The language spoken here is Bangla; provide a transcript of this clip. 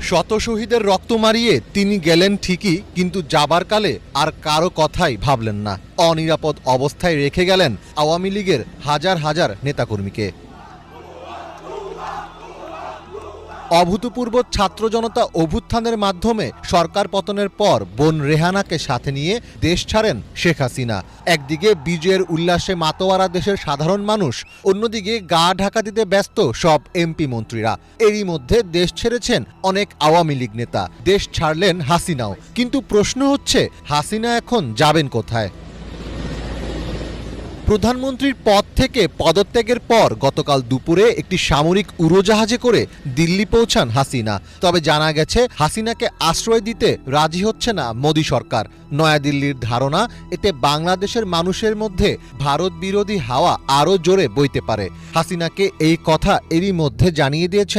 শত শহীদের রক্ত মারিয়ে তিনি গেলেন ঠিকই, কিন্তু যাবার কালে আর কারো কথাই ভাবলেন না। অনিরাপদ অবস্থায় রেখে গেলেন আওয়ামী লীগের হাজার হাজার নেতাকর্মীকে। অভূতপূর্ব ছাত্র জনতা অভ্যুত্থানের মাধ্যমে সরকার পতনের পর বোন রেহানাকে সাথে নিয়ে দেশ ছাড়েন শেখ হাসিনা। একদিকে বিজয়ের উল্লাসে মাতোয়ারা দেশের সাধারণ মানুষ, অন্যদিকে গা ঢাকা দিতে ব্যস্ত সব এমপি মন্ত্রীরা। এরই মধ্যে দেশ ছেড়েছেন অনেক আওয়ামী লীগ নেতা, দেশ ছাড়লেন হাসিনাও। কিন্তু প্রশ্ন হচ্ছে, হাসিনা এখন যাবেন কোথায়? প্রধানমন্ত্রীর পদ থেকে পদত্যাগের পর গতকাল দুপুরে একটি সামরিক উড়োজাহাজে করে দিল্লি পৌঁছান হাসিনা। তবে জানা গেছে, হাসিনাকে আশ্রয় দিতে রাজি হচ্ছে না মোদি সরকার। নয়াদিল্লির ধারণা, এতে বাংলাদেশের মানুষের মধ্যে ভারত বিরোধী হাওয়া আরও জোরে বইতে পারে। হাসিনাকে এই কথা এরই মধ্যে জানিয়ে দিয়েছেন